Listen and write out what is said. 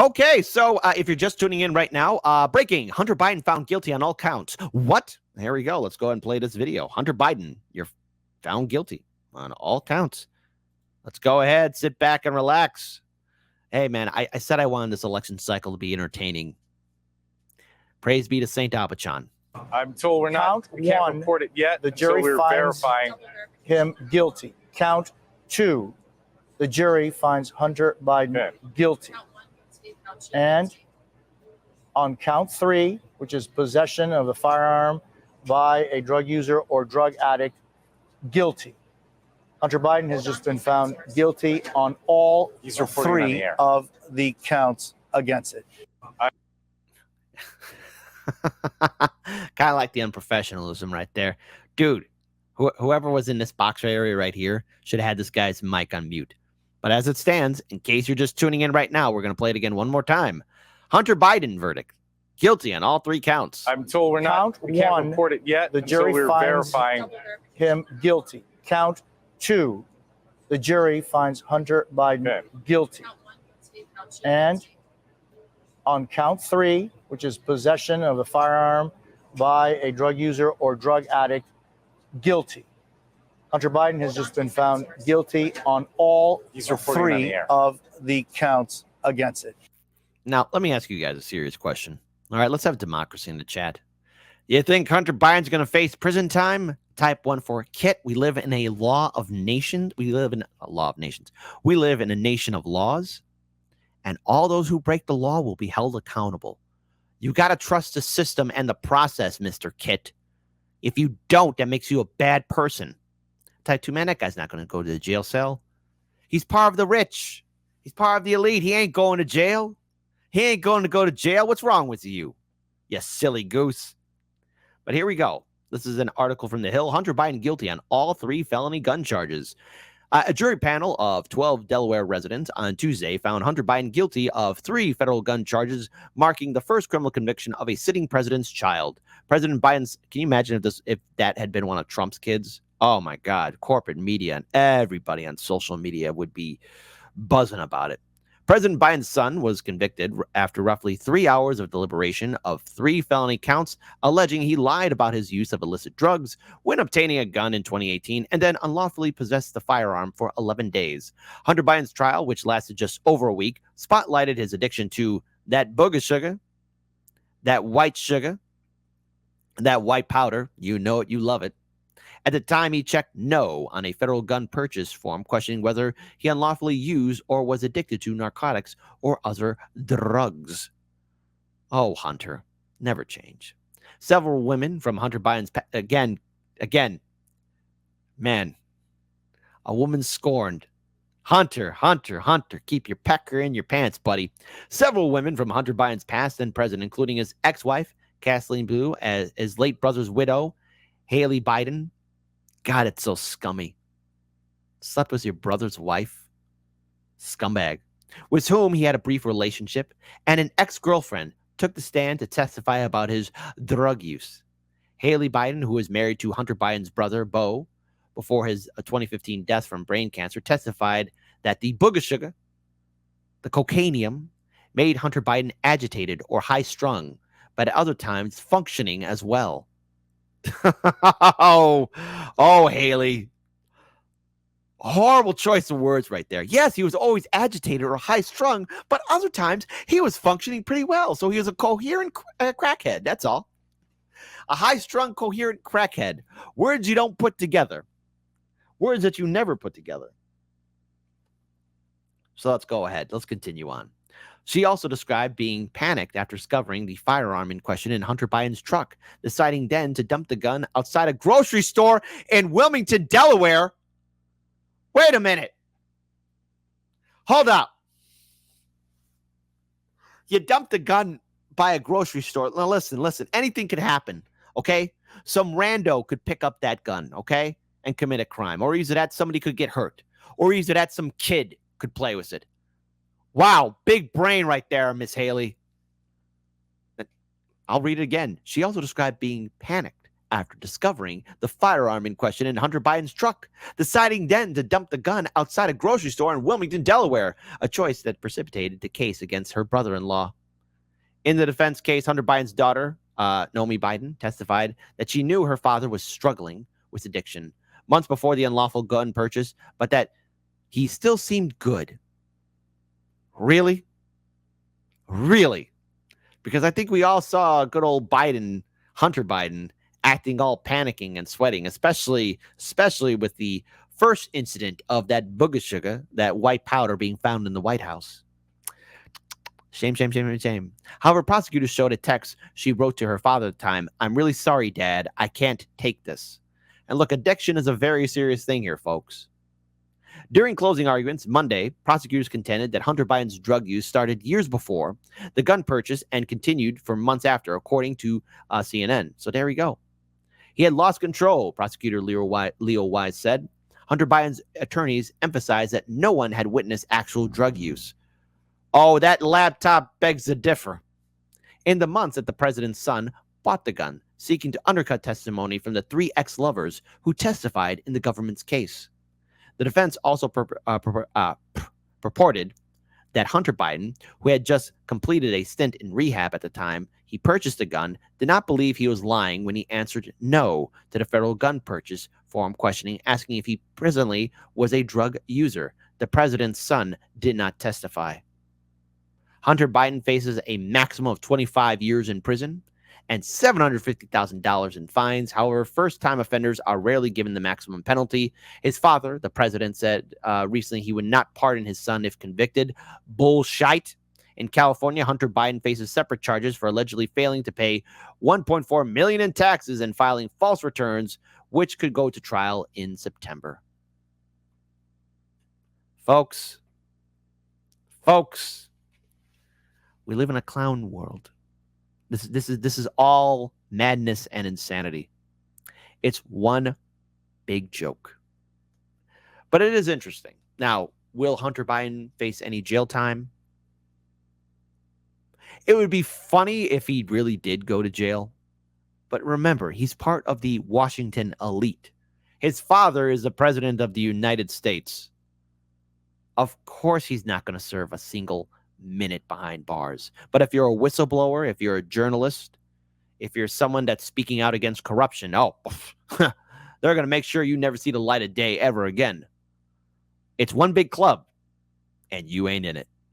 Okay, so if you're just tuning in right now, breaking: Hunter Biden found guilty on all counts. What? Here we go. Let's go ahead and play this video. Hunter Biden, you're found guilty on all counts. Let's go ahead, sit back and relax. Hey, man, I said I wanted this election cycle to be entertaining. Praise be to St. Abachan. I'm told we can't report it yet. The jury we're finds verifying him guilty. Count 2, the jury finds Hunter Biden guilty. And on count 3, which is possession of a firearm by a drug user or drug addict, guilty. Hunter Biden has just been found guilty on all 3 of the counts against it. Kind of like the unprofessionalism right there. Dude, whoever was in this box area right here should have had this guy's mic on mute. But as it stands, in case you're just tuning in right now, we're going to play it again one more time. Hunter Biden verdict. Guilty on all 3 counts. I'm told we can't report it yet. The jury we're finds verifying him guilty. Count 2, the jury finds Hunter Biden guilty. And on count 3, which is possession of a firearm by a drug user or drug addict, guilty. Hunter Biden has just been found guilty on all 3 of the counts against it. Now, let me ask you guys a serious question. All right, let's have democracy in the chat. You think Hunter Biden's going to face prison time? Type 1 for Kit. We live in a law of nations. We live in a law of nations. We live in a nation of laws, and all those who break the law will be held accountable. You got to trust the system and the process, Mr. Kit. If you don't, that makes you a bad person. Type 2, man, that guy's not going to go to the jail cell. He's part of the rich. He's part of the elite. He ain't going to jail. He ain't going to go to jail. What's wrong with you silly goose? But here we go. This is an article from The Hill. Hunter Biden guilty on all 3 felony gun charges. A jury panel of 12 Delaware residents on Tuesday found Hunter Biden guilty of 3 federal gun charges, marking the first criminal conviction of a sitting president's child. President Biden's, can you imagine if that had been one of Trump's kids? Oh my God, corporate media and everybody on social media would be buzzing about it. President Biden's son was convicted after roughly 3 hours of deliberation of 3 felony counts, alleging he lied about his use of illicit drugs when obtaining a gun in 2018 and then unlawfully possessed the firearm for 11 days. Hunter Biden's trial, which lasted just over a week, spotlighted his addiction to that booger sugar, that white sugar, that white powder. You know it, you love it. At the time, he checked no on a federal gun purchase form, questioning whether he unlawfully used or was addicted to narcotics or other drugs. Oh, Hunter, never change. Several women from Hunter Biden's again, man, a woman scorned. Hunter, keep your pecker in your pants, buddy. Several women from Hunter Biden's past and present, including his ex-wife, Kathleen Blue, as his late brother's widow, Haley Biden. God, it's so scummy. Slept with your brother's wife? Scumbag. With whom he had a brief relationship, and an ex-girlfriend took the stand to testify about his drug use. Haley Biden, who was married to Hunter Biden's brother, Beau, before his 2015 death from brain cancer, testified that the booger sugar, the cocainium, made Hunter Biden agitated or high-strung, but at other times functioning as well. oh, Haley. Horrible choice of words right there. Yes, he was always agitated or high-strung, but other times he was functioning pretty well. So he was a coherent crackhead, that's all. A high-strung, coherent crackhead. Words you don't put together. Words that you never put together. So let's go ahead. Let's continue on. She also described being panicked after discovering the firearm in question in Hunter Biden's truck, deciding then to dump the gun outside a grocery store in Wilmington, Delaware. Wait a minute. Hold up. You dumped the gun by a grocery store. Now listen. Anything could happen, okay? Some rando could pick up that gun, okay, and commit a crime. Or either that somebody could get hurt. Or either that some kid could play with it. Wow, big brain right there, Miss Haley. I'll read it again. She also described being panicked after discovering the firearm in question in Hunter Biden's truck, deciding then to dump the gun outside a grocery store in Wilmington, Delaware, a choice that precipitated the case against her brother-in-law. In the defense case, Hunter Biden's daughter, Naomi Biden, testified that she knew her father was struggling with addiction months before the unlawful gun purchase, but that he still seemed good. Really? Really? Because I think we all saw good old Biden, Hunter Biden, acting all panicking and sweating, especially with the first incident of that booger sugar, that white powder being found in the White House. Shame, shame, shame, shame. However, prosecutors showed a text she wrote to her father at the time. "I'm really sorry, Dad. I can't take this." And look, addiction is a very serious thing here, folks. During closing arguments Monday, prosecutors contended that Hunter Biden's drug use started years before the gun purchase and continued for months after, according to CNN. So there we go. He had lost control, prosecutor Leo Wise said. Hunter Biden's attorneys emphasized that no one had witnessed actual drug use. Oh, that laptop begs to differ. In the months that the president's son bought the gun, seeking to undercut testimony from the 3 ex-lovers who testified in the government's case. The defense also purported that Hunter Biden, who had just completed a stint in rehab at the time he purchased the gun, did not believe he was lying when he answered no to the federal gun purchase form questioning, asking if he presently was a drug user. The president's son did not testify. Hunter Biden faces a maximum of 25 years in prison and $750,000 in fines. However, first-time offenders are rarely given the maximum penalty. His father, the president, said recently he would not pardon his son if convicted. Bullshit. In California, Hunter Biden faces separate charges for allegedly failing to pay $1.4 million in taxes and filing false returns, which could go to trial in September. Folks, we live in a clown world. This is all madness and insanity. It's one big joke. But it is interesting. Now, will Hunter Biden face any jail time? It would be funny if he really did go to jail. But remember, he's part of the Washington elite. His father is the president of the United States. Of course he's not going to serve a single minute behind bars. But if you're a whistleblower, if you're a journalist, if you're someone that's speaking out against corruption, they're going to make sure you never see the light of day ever again. It's one big club, and you ain't in it.